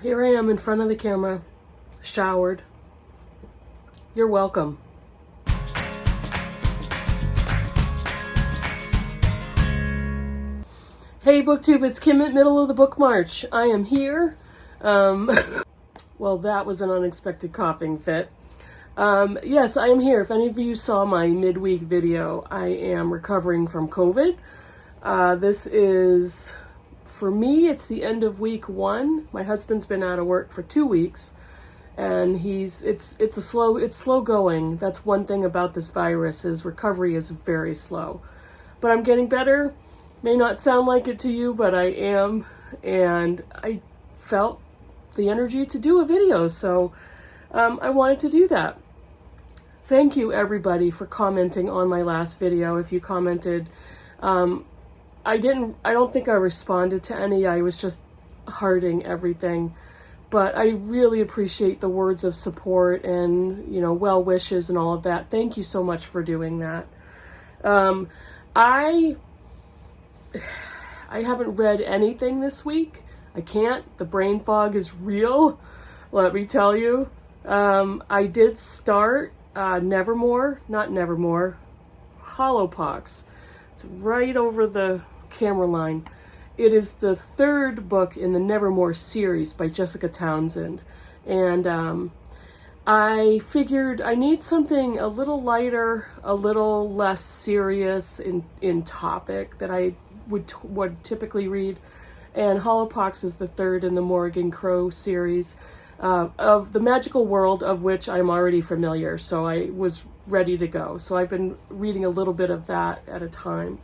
Here I am in front of the camera, showered. You're welcome. Hey BookTube, it's Kim at Middle of the Book March. I am here. Well, that was an unexpected coughing fit. Yes, I am here. If any of you saw my midweek video, I am recovering from COVID. This is, for me, it's the end of week 1. My husband's been out of work for 2 weeks, and it's slow going. That's one thing about this virus, is recovery is very slow. But I'm getting better. May not sound like it to you, but I am, and I felt the energy to do a video, so I wanted to do that. Thank you everybody for commenting on my last video. If you commented, I don't think I responded to any. I was just hearting everything, but I really appreciate the words of support and, well wishes and all of that. Thank you so much for doing that. I haven't read anything this week. I can't. The brain fog is real, let me tell you. I did start Nevermore, not Nevermore, Hollowpox. It's right over the camera line. It is the 3rd book in the Nevermore series by Jessica Townsend. And I figured I need something a little lighter, a little less serious in topic that I would typically read. And Hollowpox is the 3rd in the Morgan Crow series of the magical world, of which I'm already familiar, so I was ready to go. So I've been reading a little bit of that at a time.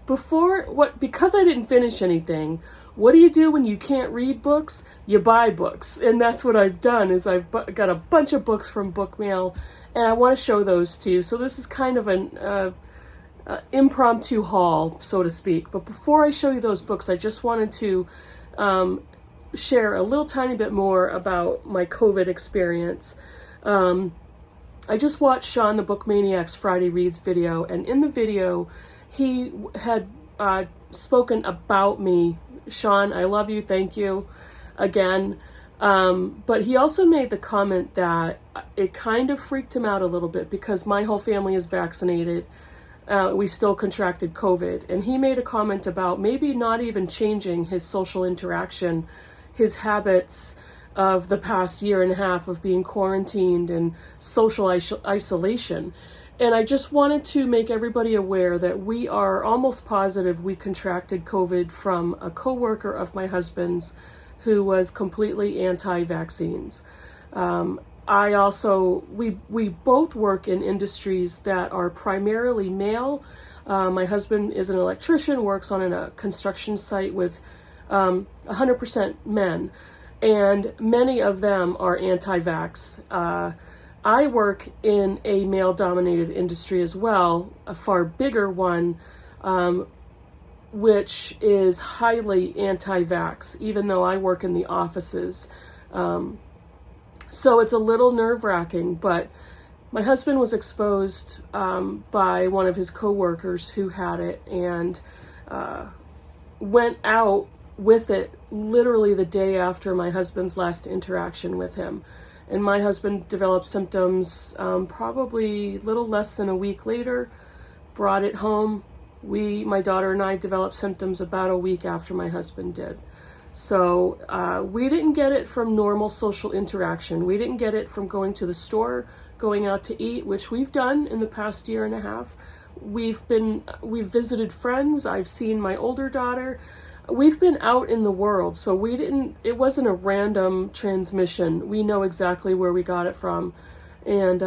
Because I didn't finish anything, what do you do when you can't read books? You buy books, and that's what I've done. Is I've got a bunch of books from Bookmail, and I want to show those to you. So this is kind of an impromptu haul, so to speak. But before I show you those books, I just wanted to share a little tiny bit more about my COVID experience. I just watched Sean the Bookmaniac's Friday Reads video, and in the video, he had spoken about me. Sean, I love you, thank you, again. But he also made the comment that it kind of freaked him out a little bit because my whole family is vaccinated. We still contracted COVID. And he made a comment about maybe not even changing his social interaction, his habits of the past year and a half of being quarantined and social isolation. And I just wanted to make everybody aware that we are almost positive we contracted COVID from a coworker of my husband's who was completely anti-vaccines. We both work in industries that are primarily male. My husband is an electrician, works on a construction site with 100% men, and many of them are anti-vax. I work in a male-dominated industry as well, a far bigger one, which is highly anti-vax, even though I work in the offices. So it's a little nerve-wracking, but my husband was exposed by one of his coworkers who had it, and went out with it literally the day after my husband's last interaction with him. And my husband developed symptoms probably a little less than a week later, brought it home. My daughter and I developed symptoms about a week after my husband did. So we didn't get it from normal social interaction. We didn't get it from going to the store, going out to eat, which we've done in the past year and a half. We've visited friends. I've seen my older daughter. We've been out in the world, so it wasn't a random transmission. We know exactly where we got it from. And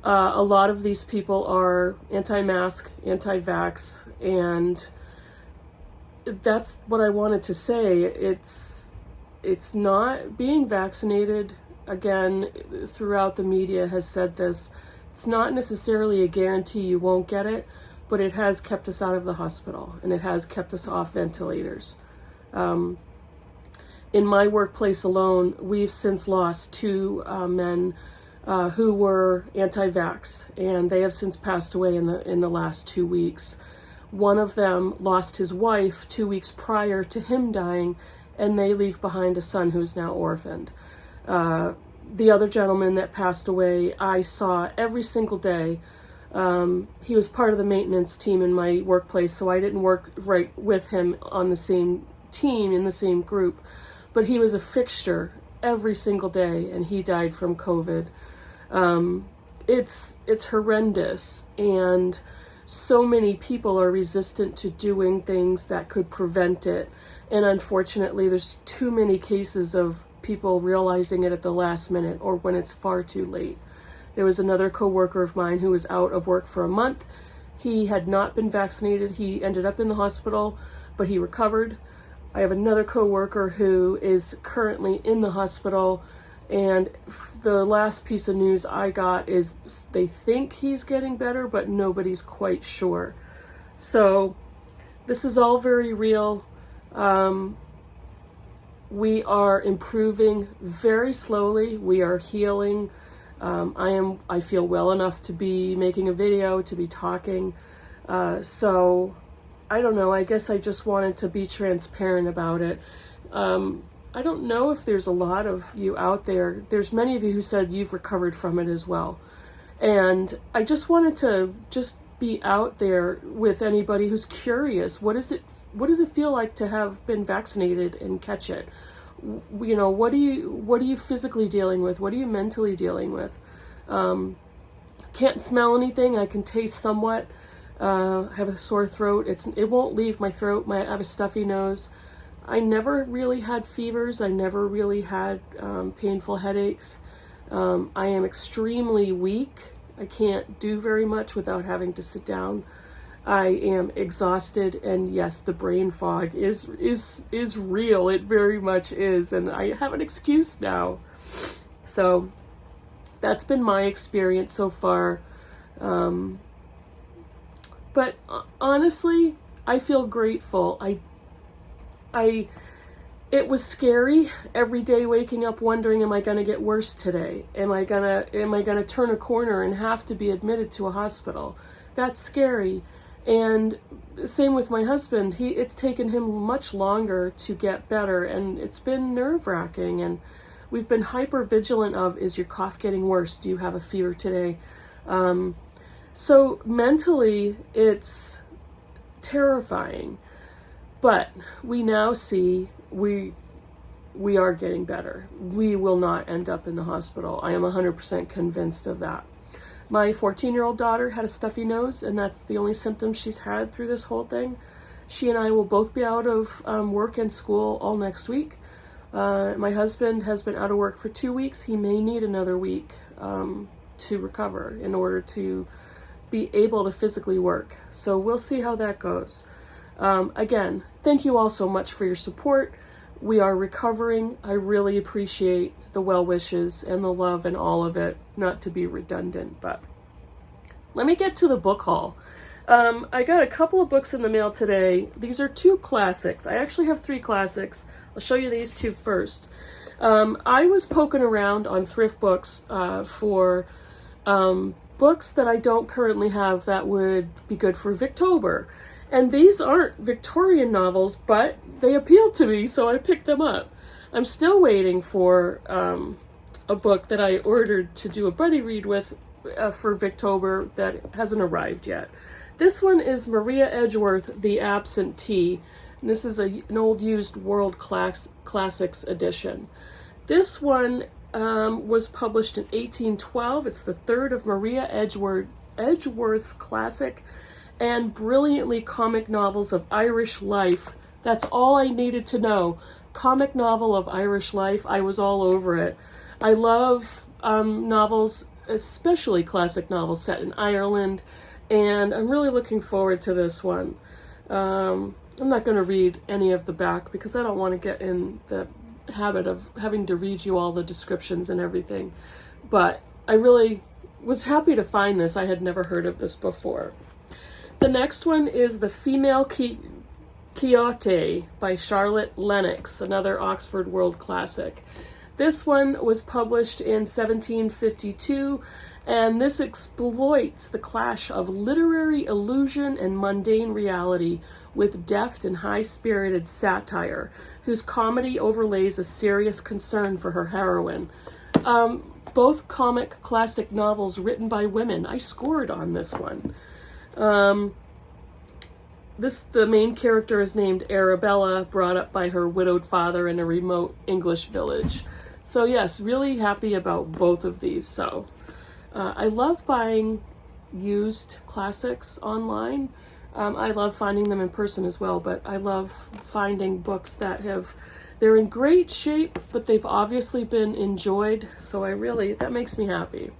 a lot of these people are anti-mask, anti-vax, and that's what I wanted to say. It's not being vaccinated, again, throughout the media has said this, it's not necessarily a guarantee you won't get it, but it has kept us out of the hospital, and it has kept us off ventilators. In my workplace alone, we've since lost 2 men who were anti-vax, and they have since passed away in the last 2 weeks. One of them lost his wife 2 weeks prior to him dying, and they leave behind a son who's now orphaned. The other gentleman that passed away, I saw every single day. He was part of the maintenance team in my workplace, so I didn't work right with him on the same team, in the same group, but he was a fixture every single day, and he died from COVID. It's horrendous, and so many people are resistant to doing things that could prevent it, and unfortunately there's too many cases of people realizing it at the last minute or when it's far too late. There was another coworker of mine who was out of work for a month. He had not been vaccinated. He ended up in the hospital, but he recovered. I have another coworker who is currently in the hospital, and the last piece of news I got is they think he's getting better, but nobody's quite sure. So this is all very real. We are improving very slowly. We are healing. I feel well enough to be making a video, to be talking. So I don't know. I guess I just wanted to be transparent about it. I don't know if there's a lot of you out there. There's many of you who said you've recovered from it as well. And I just wanted to just be out there with anybody who's curious. What does it feel like to have been vaccinated and catch it? You know, what are you physically dealing with? What are you mentally dealing with? Can't smell anything. I can taste somewhat. Have a sore throat. It won't leave my throat. I have a stuffy nose. I never really had fevers. I never really had painful headaches. I am extremely weak. I can't do very much without having to sit down. I am exhausted, and yes, the brain fog is real. It very much is, and I have an excuse now. So that's been my experience so far. But honestly, I feel grateful. It was scary every day waking up wondering, am I going to get worse today? Am I going to turn a corner and have to be admitted to a hospital? That's scary. And same with my husband. It's taken him much longer to get better, and it's been nerve-wracking, and we've been hyper vigilant of, is your cough getting worse? Do you have a fever today? So mentally, it's terrifying. But we now see we are getting better. We will not end up in the hospital. I am 100% convinced of that. My 14-year-old daughter had a stuffy nose, and that's the only symptom she's had through this whole thing. She and I will both be out of work and school all next week. My husband has been out of work for 2 weeks. He may need another week to recover in order to be able to physically work. So we'll see how that goes. Again, thank you all so much for your support. We are recovering. I really appreciate the well wishes and the love and all of it, not to be redundant, but let me get to the book haul. I got a couple of books in the mail today. These are 2 classics. I actually have 3 classics. I'll show you these 2 first. I was poking around on thrift books for books that I don't currently have that would be good for Victober. And these aren't Victorian novels, but they appealed to me, so I picked them up. I'm still waiting for a book that I ordered to do a buddy read with for Victober that hasn't arrived yet. This one is Maria Edgeworth, The Absentee. And this is an old used World Classics edition. This one was published in 1812. It's the third of Maria Edgeworth's classic and brilliantly comic novels of Irish life. That's all I needed to know. Comic novel of Irish life. I was all over it. I love novels, especially classic novels set in Ireland, and I'm really looking forward to this one. I'm not going to read any of the back because I don't want to get in the habit of having to read you all the descriptions and everything. But I really was happy to find this. I had never heard of this before. The next one is The Female Quixote by Charlotte Lennox, another Oxford World Classic. This one was published in 1752, And this exploits the clash of literary illusion and mundane reality with deft and high-spirited satire, whose comedy overlays a serious concern for her heroine. Both comic classic novels written by women. I scored on this one. The main character is named Arabella, brought up by her widowed father in a remote English village. So yes, really happy about both of these. So I love buying used classics online. I love finding them in person as well, but I love finding books that they're in great shape, but they've obviously been enjoyed. So that makes me happy.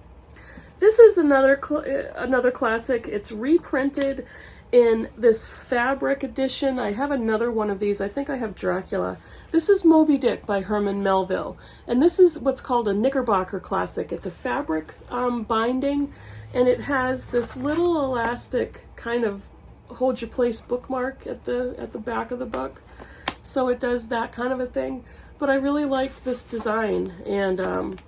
This is another classic. It's reprinted in this fabric edition. I have another one of these. I think I have Dracula. This is Moby Dick by Herman Melville. And this is what's called a Knickerbocker classic. It's a fabric binding, and it has this little elastic kind of hold your place bookmark at the back of the book. So it does that kind of a thing. But I really like this design. And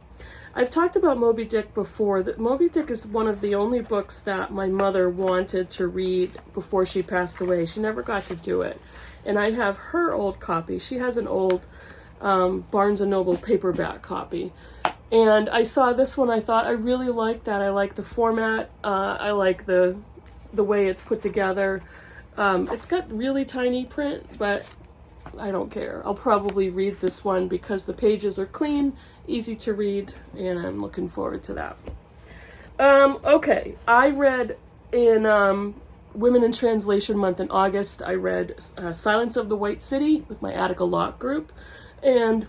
I've talked about Moby Dick before. That Moby Dick is one of the only books that my mother wanted to read before she passed away. She never got to do it. And I have her old copy. She has an old Barnes & Noble paperback copy. And I saw this one. I thought I really liked that. I like the format. I like the way it's put together. It's got really tiny print, but I don't care. I'll probably read this one because the pages are clean, easy to read, and I'm looking forward to that. Okay, I read in Women in Translation Month in August, I read Silence of the White City with my Attica Lock group, and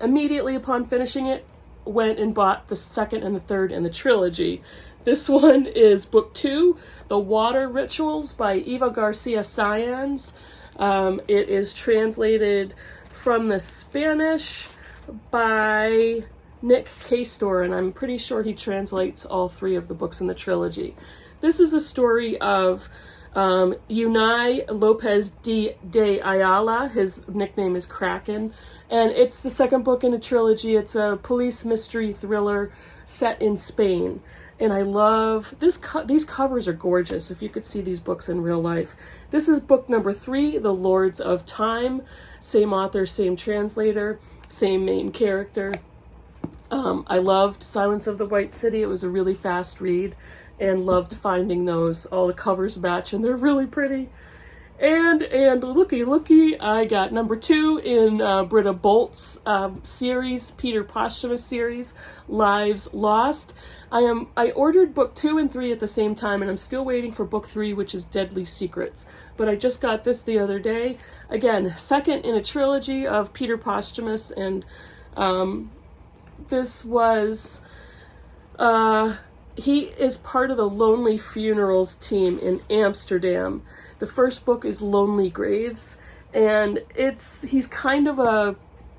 immediately upon finishing it, went and bought the second and the third in the trilogy. This one is Book 2, The Water Rituals by Eva Garcia Sáenz. It is translated from the Spanish by Nick Castor, and I'm pretty sure he translates all three of the books in the trilogy. This is a story of Unai Lopez de Ayala. His nickname is Kraken, and it's the second book in a trilogy. It's a police mystery thriller set in Spain. And I love this. These covers are gorgeous. If you could see these books in real life. This is book number 3, The Lords of Time. Same author, same translator, same main character. I loved Silence of the White City. It was a really fast read, and loved finding those. All the covers match, and they're really pretty. And looky, I got number 2 in Britta Bolt's series, Peter Posthumous series, Lives Lost. I ordered book 2 and 3 at the same time, and I'm still waiting for book 3, which is Deadly Secrets. But I just got this the other day. Again, second in a trilogy of Peter Posthumous, and this was... he is part of the Lonely Funerals team in Amsterdam. The first book is Lonely Graves, and he's kind of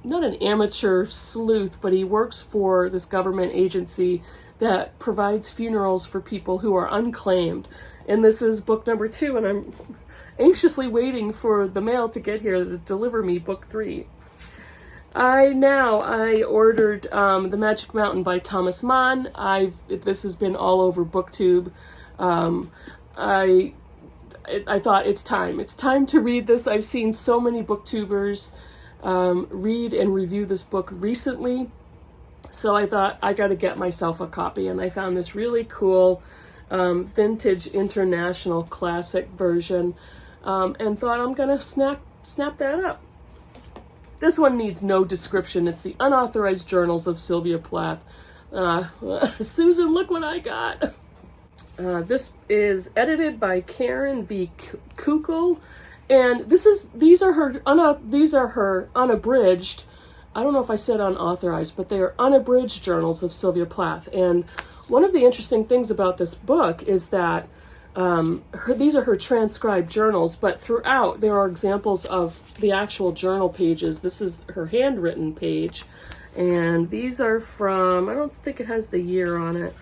not an amateur sleuth, but he works for this government agency that provides funerals for people who are unclaimed. And this is book number 2, and I'm anxiously waiting for the mail to get here to deliver me book 3. I ordered The Magic Mountain by Thomas Mann. This has been all over BookTube. I thought it's time. It's time to read this. I've seen so many booktubers read and review this book recently, so I thought I got to get myself a copy, and I found this really cool vintage international classic version, and thought I'm gonna snap that up. This one needs no description. It's the Unauthorized Journals of Sylvia Plath. Susan, look what I got. This is edited by Karen V. Kukul, and these are her unabridged. I don't know if I said unauthorized, but they are unabridged journals of Sylvia Plath. And one of the interesting things about this book is that these are her transcribed journals, but throughout there are examples of the actual journal pages. This is her handwritten page, and these are from, I don't think it has the year on it.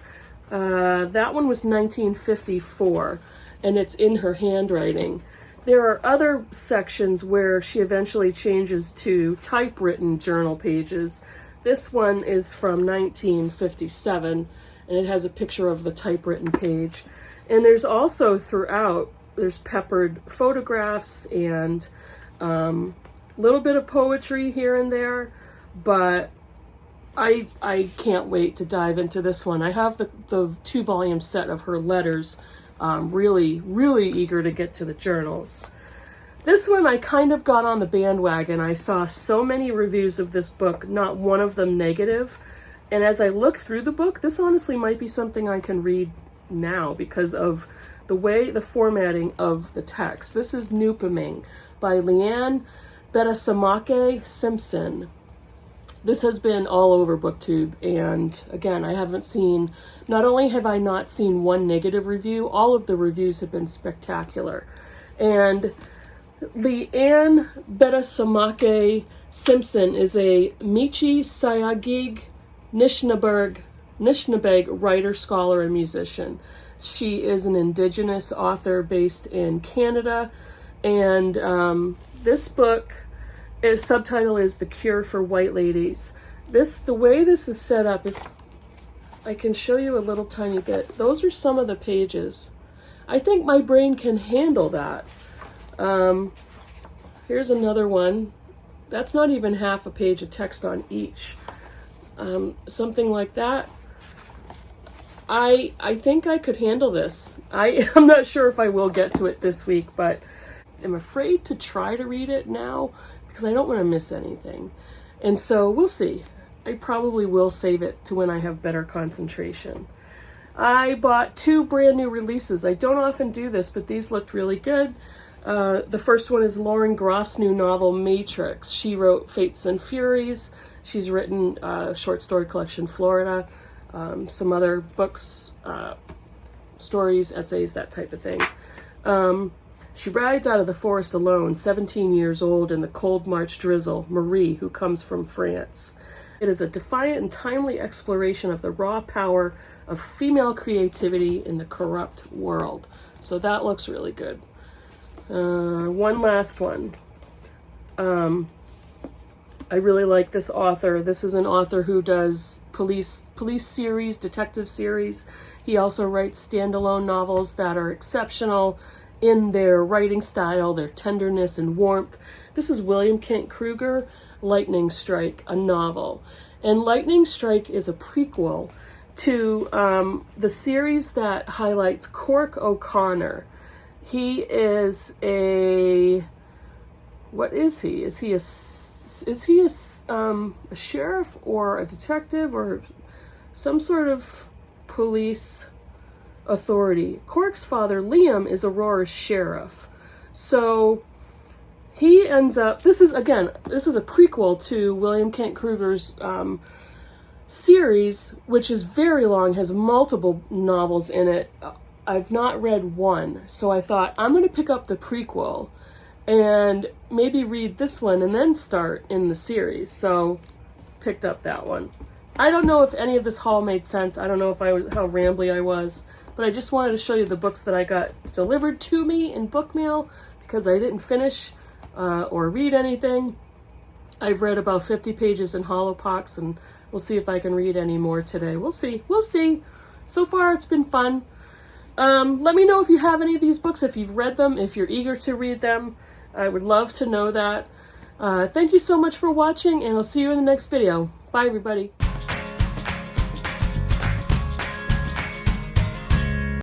That one was 1954, and it's in her handwriting. There are other sections where she eventually changes to typewritten journal pages. This one is from 1957, and it has a picture of the typewritten page. And there's also throughout, there's peppered photographs and a little bit of poetry here and there, but I can't wait to dive into this one. I have the 2-volume set of her letters, really eager to get to the journals. This one I kind of got on the bandwagon. I saw so many reviews of this book, not one of them negative. And as I look through the book, this honestly might be something I can read now because of the formatting of the text. This is Nupaming by Leanne Betasamake Simpson. This has been all over BookTube, and again, not only have I not seen one negative review, all of the reviews have been spectacular. And Leanne Betasamake Simpson is a Michi Sayagig Nishnabeg writer, scholar, and musician. She is an Indigenous author based in Canada, and this book, its subtitle is The Cure for White Ladies. The way this is set up, if I can show you a little tiny bit, those are some of the pages. I think my brain can handle that. Here's another one. That's not even half a page of text on each. Something like that. I think I could handle this. I'm not sure if I will get to it this week, but I'm afraid to try to read it now because I don't want to miss anything. And so we'll see. I probably will save it to when I have better concentration. I bought 2 brand new releases. I don't often do this, but these looked really good. The first one is Lauren Groff's new novel, Matrix. She wrote Fates and Furies. She's written short story collection, Florida, some other books, stories, essays, that type of thing. She rides out of the forest alone, 17 years old, in the cold March drizzle, Marie, who comes from France. It is a defiant and timely exploration of the raw power of female creativity in the corrupt world. So that looks really good. One last one. I really like this author. This is an author who does police series, detective series. He also writes standalone novels that are exceptional in their writing style, their tenderness and warmth. This is William Kent Kruger, Lightning Strike, a novel. And Lightning Strike is a prequel to the series that highlights Cork O'Connor. He is what is he? Is he a sheriff or a detective or some sort of police authority? Cork's father, Liam, is Aurora's sheriff. So he ends up, this is a prequel to William Kent Kruger's series, which is very long, has multiple novels in it. I've not read one, so I thought I'm going to pick up the prequel and maybe read this one and then start in the series. So picked up that one. I don't know if any of this haul made sense. I don't know how rambly I was, but I just wanted to show you the books that I got delivered to me in book mail because I didn't finish or read anything. I've read about 50 pages in Holopox, and we'll see if I can read any more today. We'll see. So far, it's been fun. Let me know if you have any of these books, if you've read them, if you're eager to read them. I would love to know that. Thank you so much for watching, and I'll see you in the next video. Bye, everybody.